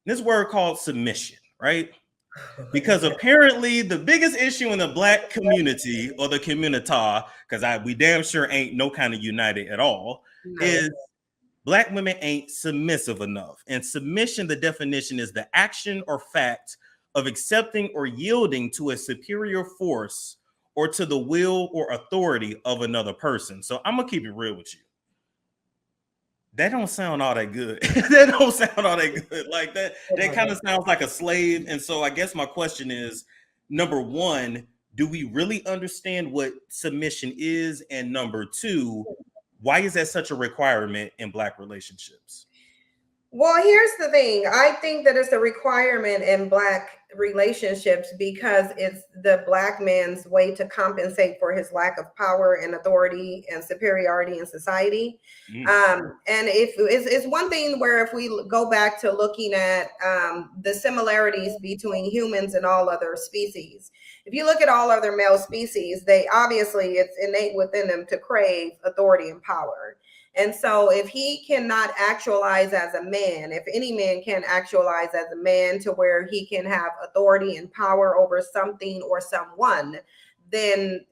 this word called submission, right? Because apparently the biggest issue in the Black community or the communita, because we damn sure ain't no kind of united at all, is Black women ain't submissive enough. And submission, the definition is the action or fact of accepting or yielding to a superior force or to the will or authority of another person. So I'm gonna keep it real with you. That don't sound all that good. That don't sound all that good. Like that kind of sounds like a slave. And so I guess my question is, number one, do we really understand what submission is? And number two, why is that such a requirement in Black relationships? Well, here's the thing. I think that it's a requirement in Black relationships because it's the Black man's way to compensate for his lack of power and authority and superiority in society. And if it's one thing where if we go back to looking at the similarities between humans and all other species, if you look at all other male species, they obviously it's innate within them to crave authority and power. And so if he cannot actualize as a man, if any man can actualize as a man to where he can have authority and power over something or someone, then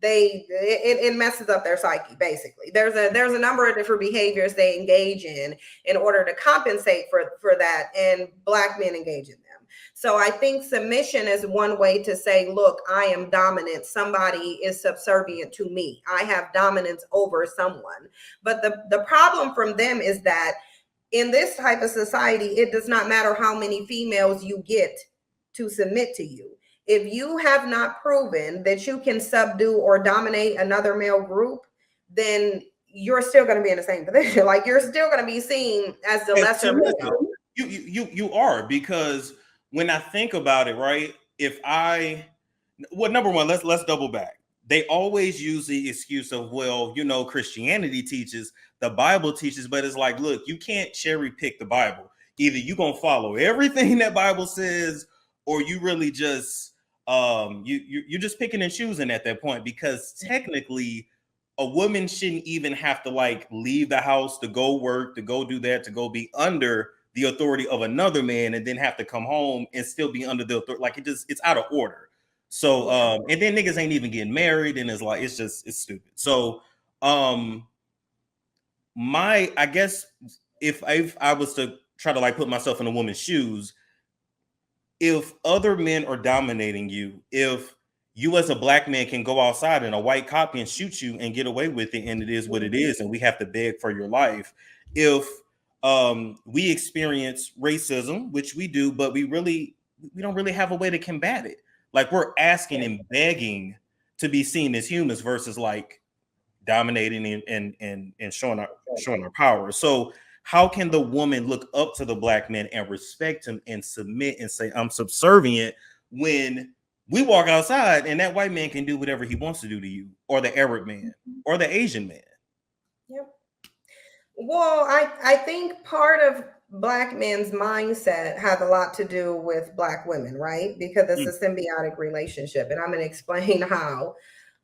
it messes up their psyche. Basically, there's a number of different behaviors they engage in order to compensate for that, and Black men engage in them. So I think submission is one way to say, look, I am dominant. Somebody is subservient to me. I have dominance over someone. But the problem from them is that in this type of society, it does not matter how many females you get to submit to you. If you have not proven that you can subdue or dominate another male group, then you're still going to be in the same position. Like you're still going to be seen as the lesser male. You are, because when I think about it, right? Number one, let's double back. They always use the excuse of, well, Christianity teaches, the Bible teaches, but it's like, look, you can't cherry pick the Bible. Either you're gonna follow everything that Bible says, or you really just you're just picking and choosing at that point, because technically a woman shouldn't even have to like leave the house to go work, to go do that, to go be under the authority of another man, and then have to come home and still be under the authority. Like it's out of order. So and then niggas ain't even getting married, and it's stupid. So I guess if I was to try to like put myself in a woman's shoes, if other men are dominating you, if you as a Black man can go outside and a white cop can shoot you and get away with it, and it is what it is, and we have to beg for your life. If we experience racism, which we do, but we don't really have a way to combat it. Like we're asking and begging to be seen as humans versus like dominating and showing our power. So how can the woman look up to the Black man and respect him and submit and say, I'm subservient, when we walk outside and that white man can do whatever he wants to do to you, or the Arab man, or the Asian man? Yep. Well, I think part of Black men's mindset has a lot to do with Black women, right? Because it's a symbiotic relationship, and I'm going to explain how.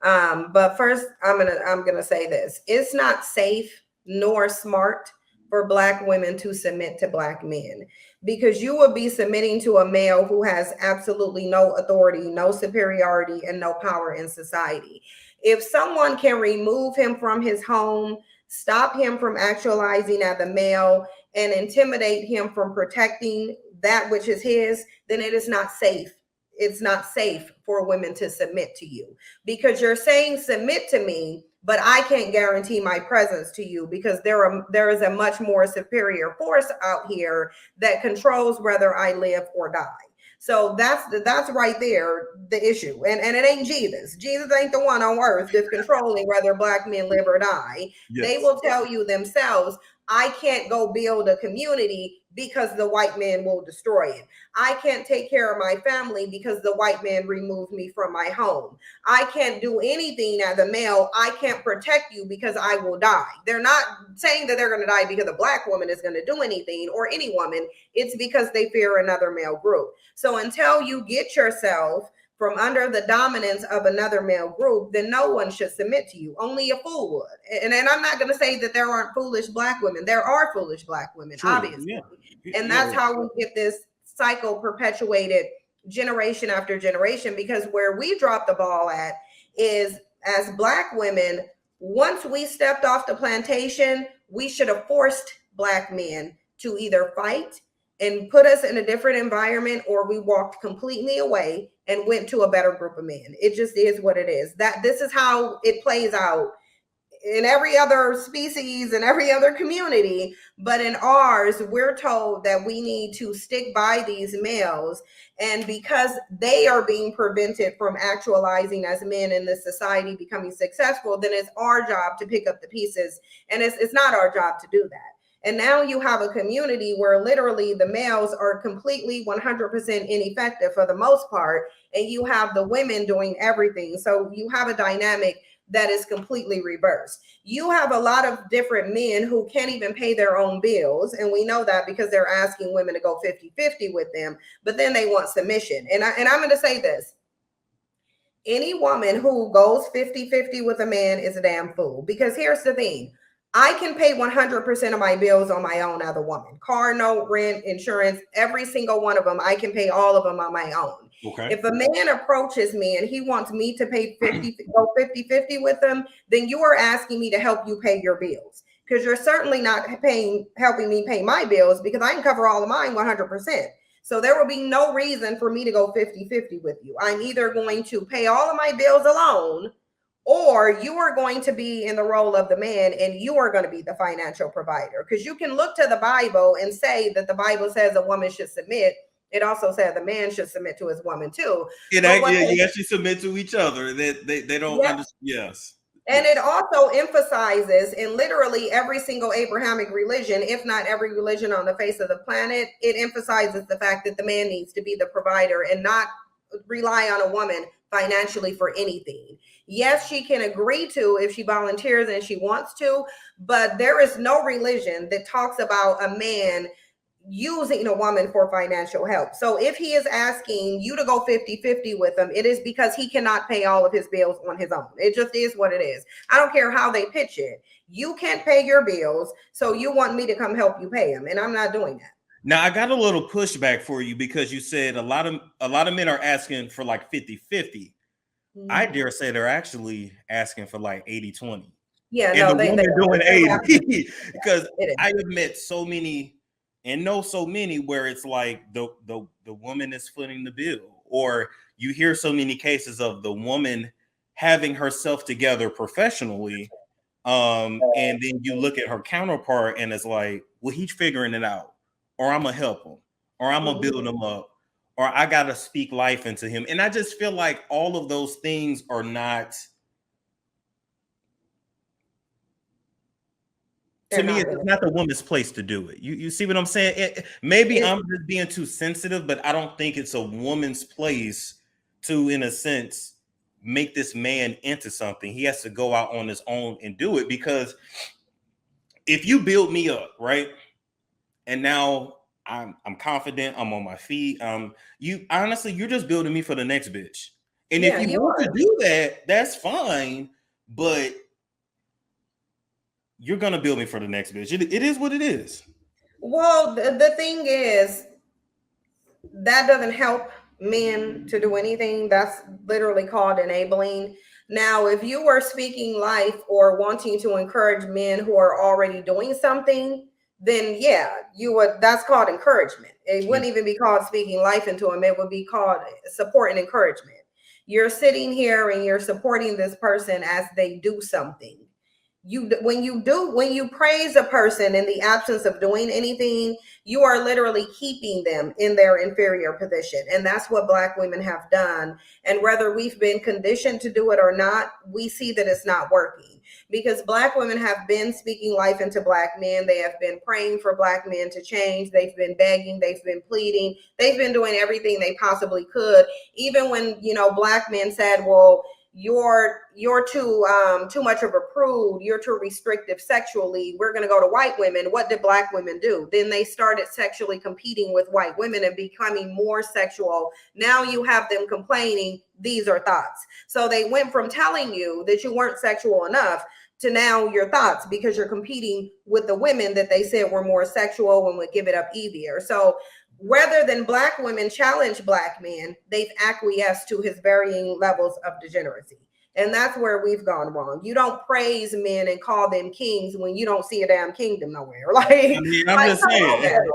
But first, I'm gonna say this: it's not safe nor smart for Black women to submit to Black men, because you will be submitting to a male who has absolutely no authority, no superiority, and no power in society. If someone can remove him from his home, stop him from actualizing as a male, and intimidate him from protecting that which is his, then it is not safe. It's not safe for women to submit to you, because you're saying submit to me, but I can't guarantee my presence to you, because there is a much more superior force out here that controls whether I live or die. So that's right there, the issue. And it ain't Jesus. Jesus ain't the one on earth that's controlling whether Black men live or die. Yes. They will tell you themselves, I can't go build a community because the white man will destroy it. I can't take care of my family because the white man removed me from my home. I can't do anything as a male. I can't protect you because I will die. They're not saying that they're going to die because a Black woman is going to do anything, or any woman. It's because they fear another male group. So until you get yourself from under the dominance of another male group, then no one should submit to you. Only a fool would. And I'm not going to say that there aren't foolish Black women. There are foolish Black women, True. obviously. Yeah. And that's how we get this cycle perpetuated generation after generation, because where we drop the ball at is, as Black women, once we stepped off the plantation, we should have forced Black men to either fight and put us in a different environment, or we walked completely away and went to a better group of men. It just is what it is. That this is how it plays out in every other species and every other community. But in ours, we're told that we need to stick by these males. And because they are being prevented from actualizing as men in this society, becoming successful, then it's our job to pick up the pieces. And it's not our job to do that. And now you have a community where literally the males are completely 100% ineffective for the most part, and you have the women doing everything. So you have a dynamic that is completely reversed. You have a lot of different men who can't even pay their own bills, and we know that because they're asking women to go 50-50 with them, but then they want submission. And I'm going to say this. Any woman who goes 50-50 with a man is a damn fool, because here's the thing. I can pay 100% of my bills on my own as a woman. Car note, rent, insurance, every single one of them. I can pay all of them on my own. Okay. If a man approaches me and he wants me to pay 50-50 with him, then you are asking me to help you pay your bills, because you're certainly not helping me pay my bills, because I can cover all of mine 100%. So there will be no reason for me to go 50-50 with you. I'm either going to pay all of my bills alone, or you are going to be in the role of the man and you are going to be the financial provider. Because you can look to the Bible and say that the Bible says a woman should submit. It also says the man should submit to his woman too. You actually submit to each other. They don't understand. Yes. And it also emphasizes in literally every single Abrahamic religion, if not every religion on the face of the planet, it emphasizes the fact that the man needs to be the provider and not rely on a woman financially for anything. Yes, she can agree to if she volunteers and she wants to, but there is no religion that talks about a man using a woman for financial help. So if he is asking you to go 50-50 with him, it is because he cannot pay all of his bills on his own. It just is what it is. I don't care how they pitch it. You can't pay your bills, so you want me to come help you pay them, and I'm not doing that. Now, I got a little pushback for you, because you said a lot of men are asking for like 50-50. I dare say they're actually asking for like 80-20. Yeah, and no, they're doing 80, because yeah, I have met so many and know so many where it's like the woman is footing the bill, or you hear so many cases of the woman having herself together professionally, and then you look at her counterpart and it's like, well, he's figuring it out, or I'm gonna help him, or I'm gonna build him up, or I gotta speak life into him. And I just feel like all of those things are not, to me, it's not the woman's place to do it. You see what I'm saying? Maybe I'm just being too sensitive, but I don't think it's a woman's place to, in a sense, make this man into something. He has to go out on his own and do it, because if you build me up, right, and now I'm confident, I'm on my feet, you're just building me for the next bitch. And if you want to do that, that's fine, but you're gonna build me for the next bitch. It is what it is. Well, the thing is, that doesn't help men to do anything. That's literally called enabling. Now, if you were speaking life or wanting to encourage men who are already doing something, then yeah, you would. That's called encouragement. It wouldn't even be called speaking life into them. It would be called support and encouragement. You're sitting here and you're supporting this person as they do something. When you praise a person in the absence of doing anything, you are literally keeping them in their inferior position. And that's what Black women have done. And whether we've been conditioned to do it or not, we see that it's not working, because Black women have been speaking life into Black men. They have been praying for Black men to change. They've been begging, they've been pleading, they've been doing everything they possibly could. Even when, Black men said, well, you're too much of a prude, you're too restrictive sexually, we're going to go to white women. What did black women do? Then they started sexually competing with white women and becoming more sexual. Now you have them complaining, these are thoughts. So they went from telling you that you weren't sexual enough to now your thoughts, because you're competing with the women that they said were more sexual and would give it up easier. So rather than black women challenge black men, they've acquiesced to his varying levels of degeneracy. And that's where we've gone wrong. You don't praise men and call them kings when you don't see a damn kingdom nowhere. Like, I mean, I'm like, just saying,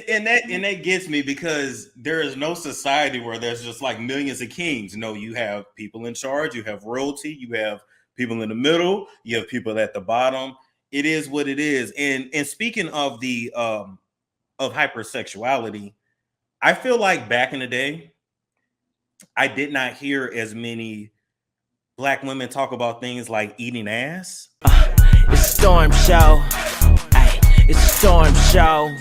and that gets me, because there is no society where there's just like millions of kings. No, you have people in charge, you have royalty, you have people in the middle, you have people at the bottom. It is what it is. And speaking of the of hypersexuality, I feel like back in the day, I did not hear as many black women talk about things like eating ass. It's a storm show. Ay, it's a storm show.